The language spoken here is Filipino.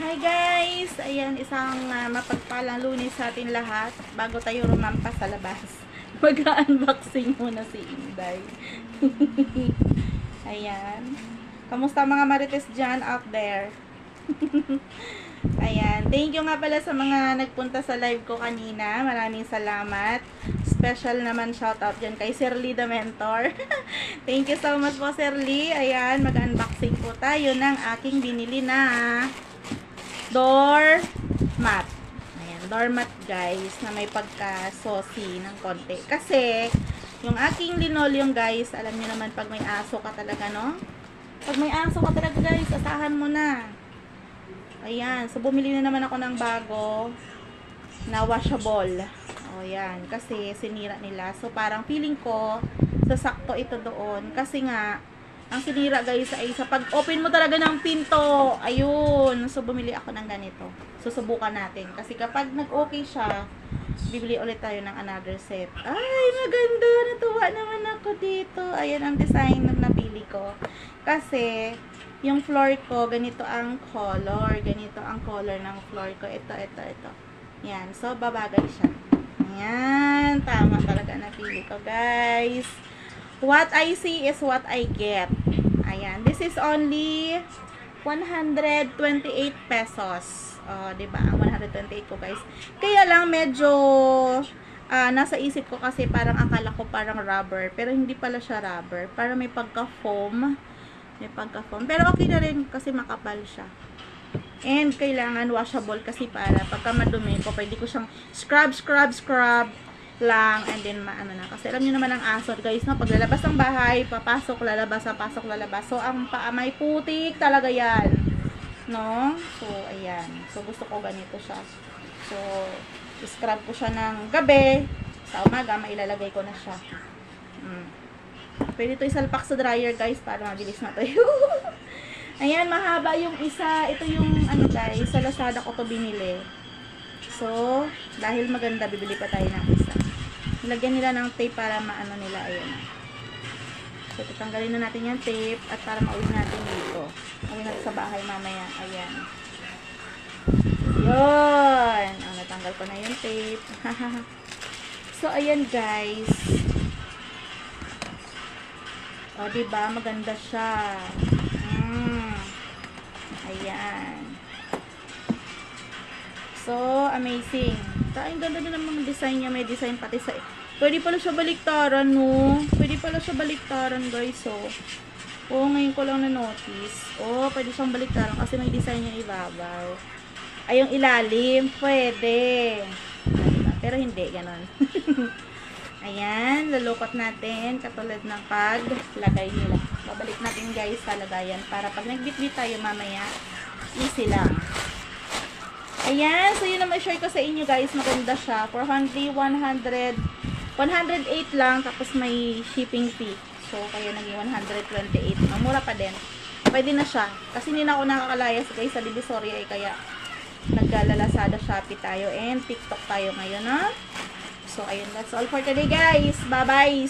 Hi guys! Ayan, isang mapagpalang Lunes sa atin lahat. Bago tayo rumampa sa labas, mag-unboxing muna si Inday. Ayan. Kamusta mga marites dyan out there? Ayan. Thank you nga pala sa mga nagpunta sa live ko kanina. Maraming salamat. Special naman shoutout dyan kay Sir Lee the Mentor. Thank you so much po, Sir Lee. Ayan, mag-unboxing po tayo ng aking binili na door mat. Ayan, door mat guys, na may pagka-saucy ng konti. Kasi, yung aking linoleum guys, alam niyo naman pag may aso ka talaga, no? Pag may aso ka talaga guys, asahan mo na. Ayan, so bumili na naman ako ng bago na washable. O yan, kasi sinira nila. So parang feeling ko, sasakto ito doon. Kasi nga, ang sinira guys ay sa pag-open mo talaga ng pinto. Ayun. So, bumili ako ng ganito. Susubukan natin. Kasi kapag nag-okay siya, bibili ulit tayo ng another set. Ay, maganda. Natuwa naman ako dito. Ayan ang design na napili ko. Kasi, yung floor ko, ganito ang color. Ganito ang color ng floor ko. Ito. Yan. So, babagay siya. Ayan. Tama talaga napili ko, guys. What I see is what I get. Ayan. This is only 128 pesos. Diba? 128 ko, guys. Kaya lang, medyo nasa isip ko kasi parang akala ko parang rubber. Pero hindi pala siya rubber. Parang may pagka-foam. Pero okay na rin kasi makapal siya. And kailangan washable kasi para pagka madumi ko, pwede ko siyang scrub lang, and then maano na. Kasi alam niyo naman ang aso guys, no? Pag lalabas ng bahay, papasok, lalabas. So, ang paa may putik talaga yan. No? So, ayan. So, gusto ko ganito siya. So, scrub ko siya ng gabi. Sa umaga, mailalagay ko na siya. Pwede ito isalpak sa dryer guys, para mabilis na tayo. Ayan, mahaba yung isa. Ito yung, ano guys, sa Lazada ko to binili. So, dahil maganda, bibili pa tayo ng isa. Nilagyan nila ng tape para maano nila. Ayan. So, tatanggalin na natin yung tape at para mauwi natin dito. Uwi natin sa bahay mamaya. Ayan. Yun. Natanggal ko na yung tape. So, ayan guys. O, diba? Maganda siya. Ayan. So, amazing. Ang ganda din ng mga design niya. May design pati sa... Pwede pala siya baliktaran, no? Pwede pala siya baliktaran, guys, oh. Oh, ngayon ko lang na-notice. Oh, pwede siyang baliktaran kasi may design niya ibabaw. Ay, yung ilalim. Pwede. Diba? Pero hindi, ganon. Ayan, lalukot natin. Katulad ng paglagay nila. Babalik natin, guys, sa lagayan. Para pag nagbitbit tayo mamaya, easy lang. Ayan, so yun naman share ko sa inyo guys, maganda siya. For only 108 lang, tapos may shipping fee. So, kaya naging 128. Mura pa din. Pwede na siya. Kasi hindi na ako nakakalayas guys sa Divisoria kaya naglalazada Shopee tayo and TikTok tayo ngayon, ha? So, ayun, that's all for today guys. Bye-bye!